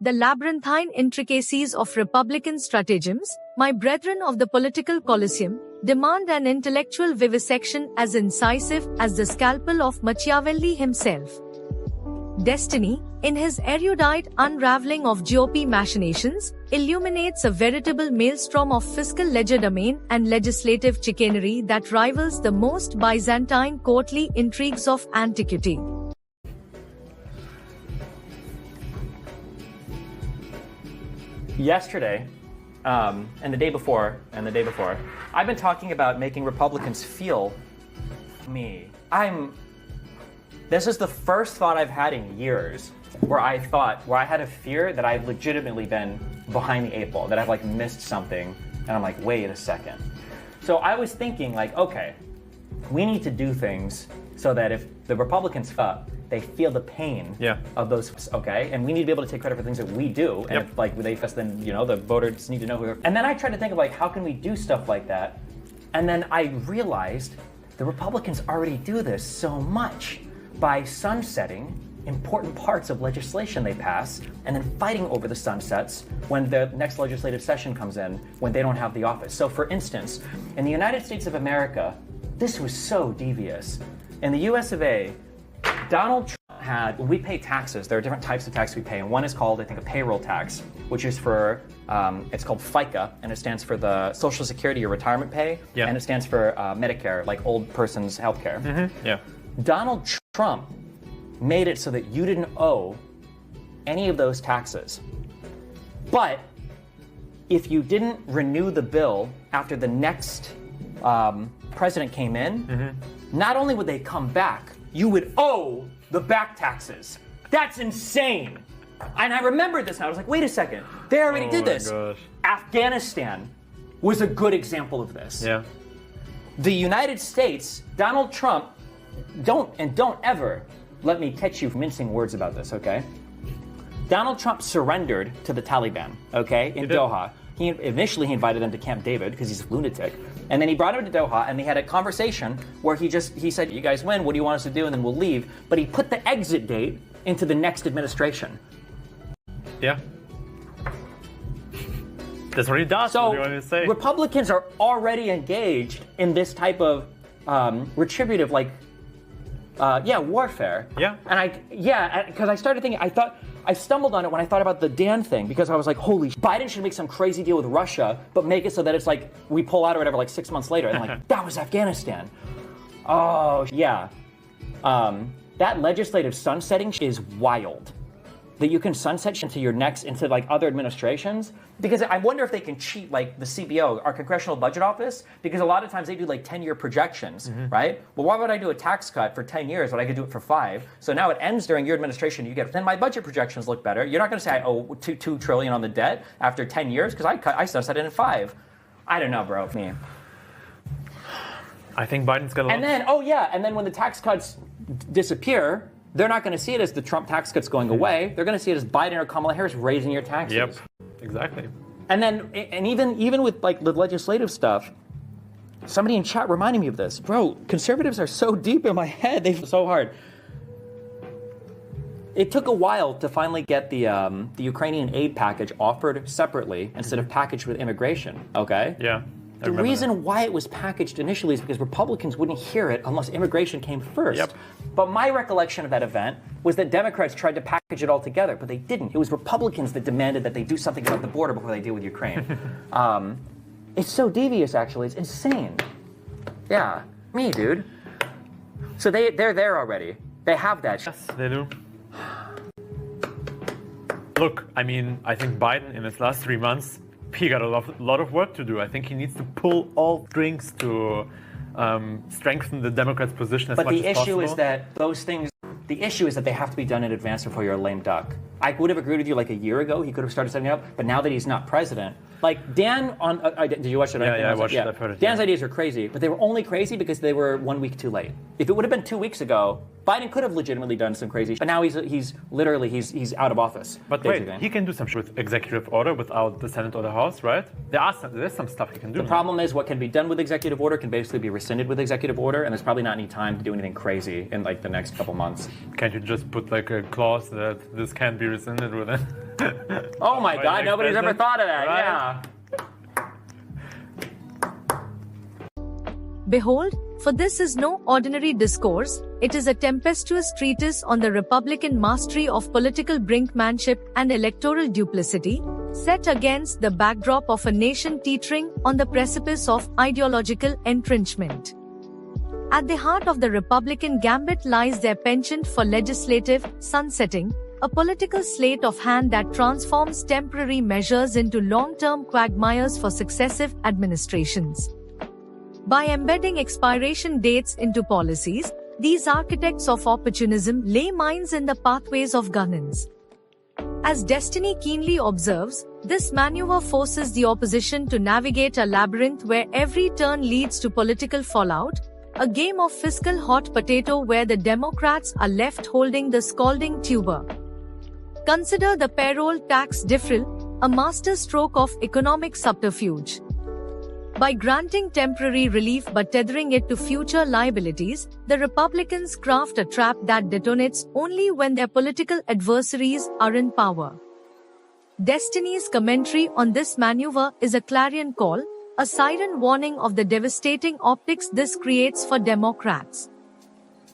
the labyrinthine intricacies of Republican stratagems, my brethren of the political Colosseum, demand an intellectual vivisection as incisive as the scalpel of Machiavelli himself. Destiny, in his erudite unraveling of GOP machinations, illuminates a veritable maelstrom of fiscal legerdemain and legislative chicanery that rivals the most Byzantine courtly intrigues of antiquity. Yesterday, and the day before, I've been talking about making Republicans feel me. This is the first thought I've had in years where I had a fear that I've legitimately been behind the eight ball, that I've like missed something, and I'm like, wait a second. So I was thinking like, okay, we need to do things so that if the Republicans they feel the pain of those, okay? And we need to be able to take credit for things that we do. And if like they fuss, then the voters need to know who. And then I tried to think of like, how can we do stuff like that? And then I realized the Republicans already do this so much by sunsetting important parts of legislation they pass and then fighting over the sunsets when the next legislative session comes in when they don't have the office. So for instance, in the United States of America, this was so devious. In the US of A, Donald Trump had, when we pay taxes, there are different types of tax we pay, and one is called, I think, a payroll tax, which is for, it's called FICA, and it stands for the Social Security or retirement pay, and it stands for Medicare, like old person's health care. Donald Trump made it so that you didn't owe any of those taxes. But if you didn't renew the bill after the next president came in, not only would they come back, you would owe the back taxes. That's insane. And I remembered this and I was like, wait a second, they already did this. Gosh. Afghanistan was a good example of this. The United States, Donald Trump, don't ever let me catch you mincing words about this, okay? Donald Trump surrendered to the Taliban, okay, in Doha. Initially he invited them to Camp David because he's a lunatic. And then he brought him to Doha and they had a conversation where he said, you guys win, what do you want us to do? And then we'll leave. But he put the exit date into the next administration. Yeah. That's what he does. So what do you want to say? Republicans are already engaged in this type of retributive, warfare. Yeah. And because I started thinking, I stumbled on it when I thought about the Dan thing, because I was like, holy, Biden should make some crazy deal with Russia, but make it so that it's like, we pull out or whatever, like 6 months later. And I'm like, that was Afghanistan. Oh, yeah. That legislative sunsetting is wild. That you can sunset into like other administrations, because I wonder if they can cheat like the CBO, our Congressional Budget Office, because a lot of times they do like 10-year projections, right? Well, why would I do a tax cut for 10 years when I could do it for 5? So now it ends during your administration, then my budget projections look better. You're not going to say I owe $2 trillion on the debt after 10 years because I sunset it in 5. I don't know, bro. Me. I think Biden's got a lot. And then when the tax cuts disappear, they're not going to see it as the Trump tax cuts going away. They're going to see it as Biden or Kamala Harris raising your taxes. Yep, exactly. And even with like the legislative stuff, somebody in chat reminded me of this. Bro, conservatives are so deep in my head. They're so hard. It took a while to finally get the Ukrainian aid package offered separately instead of packaged with immigration, okay? Yeah. The reason why it was packaged initially is because Republicans wouldn't hear it unless immigration came first. Yep. But my recollection of that event was that Democrats tried to package it all together, but they didn't. It was Republicans that demanded that they do something about the border before they deal with Ukraine. It's so devious, actually. It's insane. Yeah, me, dude. So they're there already. They have that. Yes, they do. Look, I mean, I think Biden in his last 3 months, he got a lot of work to do. I think he needs to pull all strings to strengthen the Democrats' position as much as possible. But the issue is that those things, the issue is that they have to be done in advance before you're a lame duck. I would have agreed with you like a year ago. He could have started setting it up. But now that he's not president, like Dan on, did you watch it? Yeah, I watched it. I've heard it. Dan's ideas are crazy, but they were only crazy because they were 1 week too late. If it would have been 2 weeks ago, Biden could have legitimately done some crazy, but now he's literally out of office. But basically. Wait, he can do some shit with executive order without the Senate or the House, right? There's some stuff he can do. The problem is what can be done with executive order can basically be rescinded with executive order, and there's probably not any time to do anything crazy in like the next couple months. Can't you just put like a clause that this can't be years, isn't it? With it? Oh my By God, next nobody's ever president, thought of that. right? Yeah. Behold, for this is no ordinary discourse, it is a tempestuous treatise on the Republican mastery of political brinkmanship and electoral duplicity, set against the backdrop of a nation teetering on the precipice of ideological entrenchment. At the heart of the Republican gambit lies their penchant for legislative sunsetting, a political sleight of hand that transforms temporary measures into long-term quagmires for successive administrations. By embedding expiration dates into policies, these architects of opportunism lay mines in the pathways of governance. As Destiny keenly observes, this maneuver forces the opposition to navigate a labyrinth where every turn leads to political fallout, a game of fiscal hot potato where the Democrats are left holding the scalding tuber. Consider the payroll tax deferral, a masterstroke of economic subterfuge. By granting temporary relief but tethering it to future liabilities, the Republicans craft a trap that detonates only when their political adversaries are in power. Destiny's commentary on this maneuver is a clarion call, a siren warning of the devastating optics this creates for Democrats.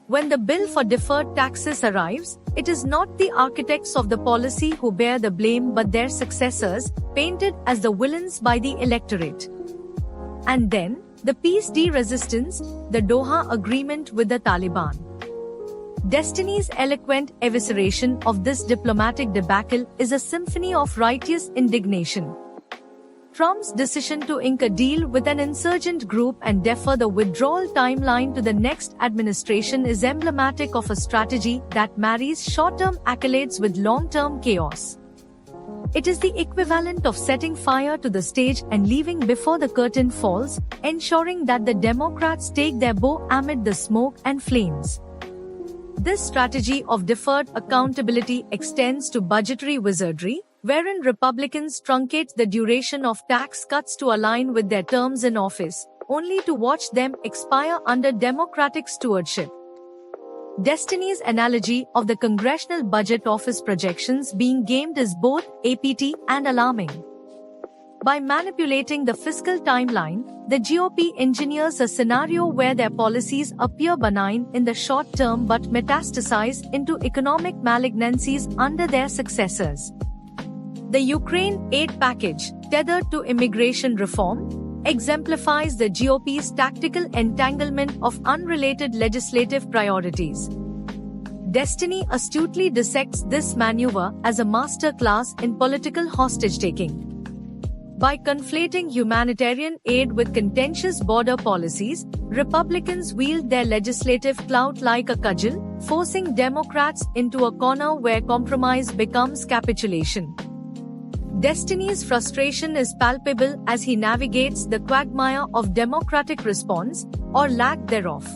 When the bill for deferred taxes arrives, it is not the architects of the policy who bear the blame but their successors, painted as the villains by the electorate. And then, the peace deal resistance, the Doha Agreement with the Taliban. Destiny's eloquent evisceration of this diplomatic debacle is a symphony of righteous indignation. Trump's decision to ink a deal with an insurgent group and defer the withdrawal timeline to the next administration is emblematic of a strategy that marries short-term accolades with long-term chaos. It is the equivalent of setting fire to the stage and leaving before the curtain falls, ensuring that the Democrats take their bow amid the smoke and flames. This strategy of deferred accountability extends to budgetary wizardry, wherein Republicans truncate the duration of tax cuts to align with their terms in office, only to watch them expire under Democratic stewardship. Destiny's analogy of the Congressional Budget Office projections being gamed is both APT and alarming. By manipulating the fiscal timeline, the GOP engineers a scenario where their policies appear benign in the short term but metastasize into economic malignancies under their successors. The Ukraine aid package, tethered to immigration reform, exemplifies the GOP's tactical entanglement of unrelated legislative priorities. Destiny astutely dissects this maneuver as a masterclass in political hostage-taking. By conflating humanitarian aid with contentious border policies, Republicans wield their legislative clout like a cudgel, forcing Democrats into a corner where compromise becomes capitulation. Destiny's frustration is palpable as he navigates the quagmire of Democratic response, or lack thereof.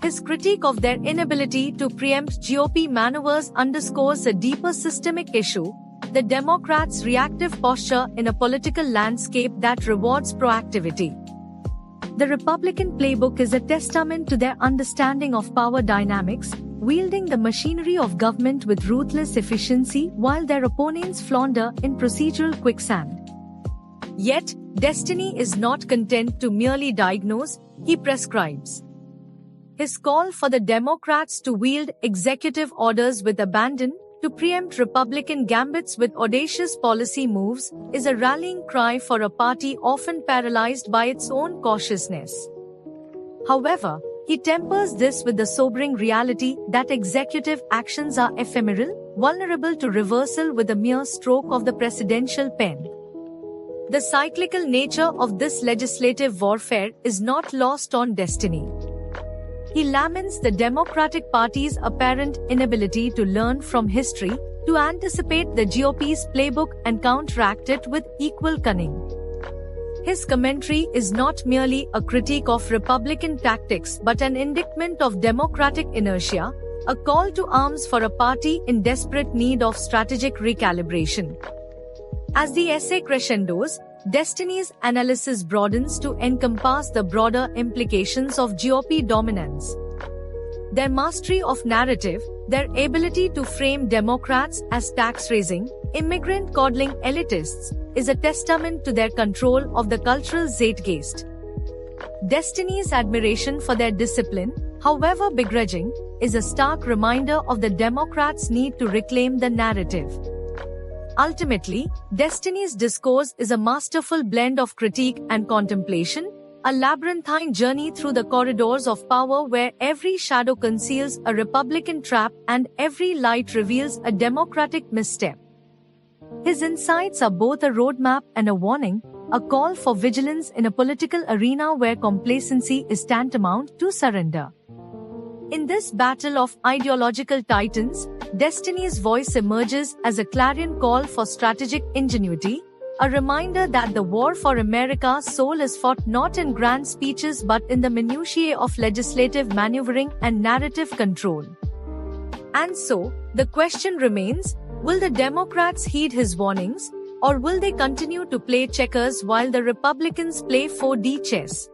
His critique of their inability to preempt GOP maneuvers underscores a deeper systemic issue: the Democrats' reactive posture in a political landscape that rewards proactivity. The Republican playbook is a testament to their understanding of power dynamics, wielding the machinery of government with ruthless efficiency while their opponents flounder in procedural quicksand. Yet, Destiny is not content to merely diagnose, he prescribes. His call for the Democrats to wield executive orders with abandon, to preempt Republican gambits with audacious policy moves, is a rallying cry for a party often paralyzed by its own cautiousness. However, he tempers this with the sobering reality that executive actions are ephemeral, vulnerable to reversal with a mere stroke of the presidential pen. The cyclical nature of this legislative warfare is not lost on Destiny. He laments the Democratic Party's apparent inability to learn from history, to anticipate the GOP's playbook and counteract it with equal cunning. His commentary is not merely a critique of Republican tactics but an indictment of Democratic inertia, a call to arms for a party in desperate need of strategic recalibration. As the essay crescendos, Destiny's analysis broadens to encompass the broader implications of GOP dominance. Their mastery of narrative, Their ability to frame Democrats as tax-raising, immigrant-coddling elitists is a testament to their control of the cultural zeitgeist. Destiny's admiration for their discipline, however begrudging, is a stark reminder of the Democrats' need to reclaim the narrative. Ultimately, Destiny's discourse is a masterful blend of critique and contemplation, a labyrinthine journey through the corridors of power where every shadow conceals a Republican trap and every light reveals a Democratic misstep. His insights are both a roadmap and a warning, a call for vigilance in a political arena where complacency is tantamount to surrender. In this battle of ideological titans, Destiny's voice emerges as a clarion call for strategic ingenuity, a reminder that the war for America's soul is fought not in grand speeches but in the minutiae of legislative maneuvering and narrative control. And so, the question remains, will the Democrats heed his warnings, or will they continue to play checkers while the Republicans play 4D chess?